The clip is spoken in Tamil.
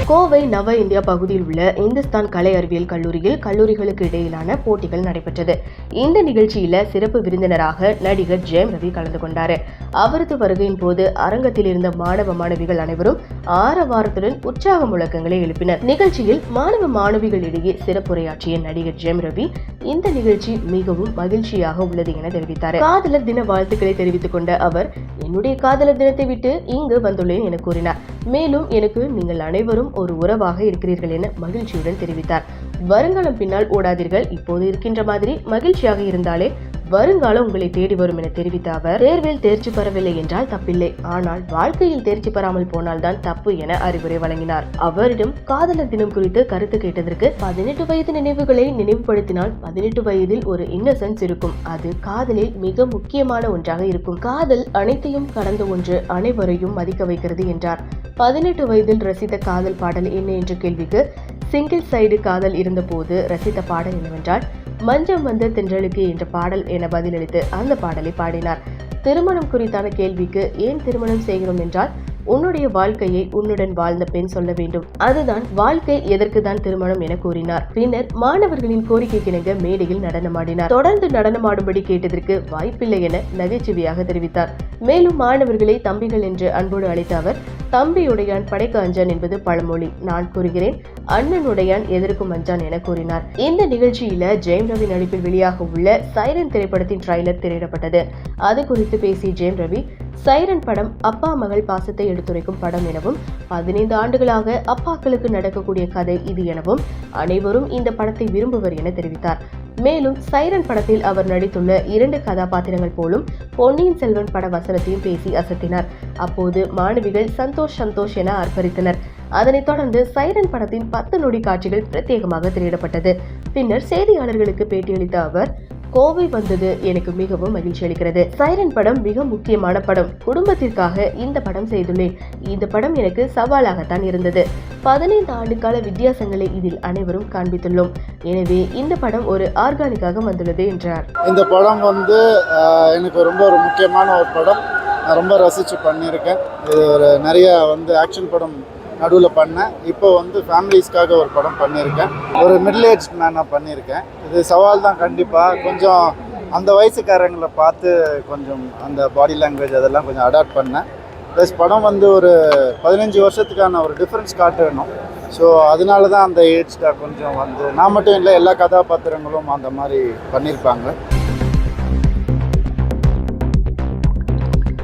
கோவை நவ இந்தியா பகுதியில் உள்ள இந்துஸ்தான் கலை அறிவியல் கல்லூரியில் கல்லூரிகளுக்கு இடையிலான போட்டிகள் நடைபெற்றது. இந்த நிகழ்ச்சியில சிறப்பு விருந்தினராக நடிகர் ஜெயம் ரவி கலந்து கொண்டார். அவரது வருகையின் போது அரங்கத்தில் இருந்த மாணவ மாணவிகள் அனைவரும் ஆரவாரத்துடன் உற்சாக முழக்கங்களை எழுப்பினர். நிகழ்ச்சியில் மாணவ மாணவிகளிடையே சிறப்புரையாற்றிய நடிகர் ஜெயம் ரவி இந்த நிகழ்ச்சி மிகவும் மகிழ்ச்சியாக உள்ளது என தெரிவித்தார். காதலர் தின வாழ்த்துக்களை தெரிவித்துக் கொண்ட அவர், என்னுடைய காதலர் தினத்தை விட்டு இங்கு வந்துள்ளேன் என கூறினார். மேலும் எனக்கு நீங்கள் அனைவரும் ஒரு உறவாக இருக்கிறீர்கள் என மகிழ்ச்சியுடன் தெரிவித்தார். வருங்காலம் பின்னால் ஓடாதீர்கள், இப்போது இருக்கின்ற மாதிரி மகிழ்ச்சியாக இருந்தாலே வருங்காலம் உங்களை தேடி வரும் என தெரிவித்த அவர், தேர்வில் தேர்ச்சி பெறவில்லை என்றால் தப்பில்லை, ஆனால் வாழ்க்கையில் தேர்ச்சி பெறாமல் போனால்தான் தப்பு என அறிவுரை வழங்கினார். அவரிடம் காதலர் தினம் குறித்து கருத்து கேட்டதற்கு, 18 வயது நினைவுகளை நினைவுபடுத்தினால் 18 வயதில் ஒரு இன்னசென்ஸ் இருக்கும், அது காதலில் மிக முக்கியமான ஒன்றாக இருக்கும். காதல் அனைத்தையும் கடந்த ஒன்று, அனைவரையும் மதிக்க வைக்கிறது என்றார். 18 வயதில் ரசித்த காதல் பாடல் என்ன என்ற கேள்விக்கு, சிங்கிள் சைடு காதல் இருந்த போது ரசித்த பாடல் என்னவென்றால் மஞ்சம் வந்த தென்றலுக்கு என்ற பாடல் என பதிலளித்து அந்த பாடலை பாடினார். திருமணம் குறித்தான கேள்விக்கு, ஏன் திருமணம் செய்கிறோம் என்றால் உன்னுடைய வாழ்க்கையை உன்னுடன் வாழ்ந்த பெண் சொல்ல வேண்டும், அதுதான் வாழ்க்கை, எதற்கு தான் திருமணம் என கூறினார். பின்னர் மாணவர்களின் கோரிக்கைக்கிணங்க மேடையில் நடனமாடினார். தொடர்ந்து நடனமாடும்படி கேட்டதற்கு வாய்ப்பில்லை என நகைச்சுவையாக தெரிவித்தார். மேலும் மாணவர்களை தம்பிகள் என்று அன்போடு அழைத்த அவர், தம்பியுடையான் படைக்க அஞ்சான் என்பது பழமொழி, நான் கூறுகிறேன் அண்ணனுடையான் எதற்கும் அஞ்சான் என கூறினார். இந்த நிகழ்ச்சியில ஜெயம் ரவி நடிப்பில் வெளியாக உள்ள சைரன் திரைப்படத்தின் ட்ரைலர் திரையிடப்பட்டது. அது குறித்து பேசிய ஜெயம் ரவி, சைரன் படம் அப்பா மகள் பாசத்தை எடுத்துரைக்கும் படம் எனவும் 15 ஆண்டுகளாக அப்பாக்களுக்கு நடக்கக்கூடிய கதை இது எனவும் அனைவரும் இந்த படத்தை விரும்புவர் என தெரிவித்தார். மேலும் சைரன் படத்தில் அவர் நடித்துள்ள 2 கதாபாத்திரங்கள் போலும் பொன்னியின் செல்வன் பட வசனத்தையும் பேசி அசத்தினார். அப்போது மாணவிகள் சந்தோஷ் சந்தோஷ் என ஆர்ப்பரித்தனர். அதனைத் தொடர்ந்து சைரன் படத்தின் 10 நொடி காட்சிகள் பிரத்யேகமாக திரையிடப்பட்டது. பின்னர் செய்தியாளர்களுக்கு பேட்டியளித்த அவர், கோவை வந்தது எனக்கு மிகவும் மகிழ்ச்சி அளிக்கிறது. சைரன் படம் மிக முக்கியமான படம், குடும்பத்திற்காக இந்த படம் செய்துள்ளேன். இந்த படம் எனக்கு சவாலாகத்தான் இருந்தது. 15 ஆண்டு கால வித்தியாசங்களை இதில் அனைவரும் காண்பித்துள்ளோம். எனவே இந்த படம் ஒரு ஆர்கானிக்காக வந்துள்ளது என்றார். இந்த படம் எனக்கு ரொம்ப ஒரு முக்கியமான ஒரு படம். நான் ரொம்ப ரசித்து பண்ணியிருக்கேன். இது ஒரு நிறைய ஆக்ஷன் படம் நடுவில் பண்ணேன். இப்போ ஃபேமிலிஸ்க்காக ஒரு படம் பண்ணியிருக்கேன். ஒரு மிடில் ஏஜ் மேனாக பண்ணியிருக்கேன். இது சவால் தான் கண்டிப்பாக. கொஞ்சம் அந்த வயசுக்காரங்களை பார்த்து கொஞ்சம் அந்த பாடி லாங்குவேஜ் அதெல்லாம் கொஞ்சம் அடாப்ட் பண்ணேன். ப்ளஸ் படம் ஒரு 15 வருஷத்துக்கான ஒரு டிஃப்ரென்ஸ் காட்டணும். ஸோ அதனால தான் அந்த ஏஜ்டாக கொஞ்சம் நான் மட்டும் இல்லை, எல்லா கதாபாத்திரங்களும் அந்த மாதிரி பண்ணியிருப்பாங்க.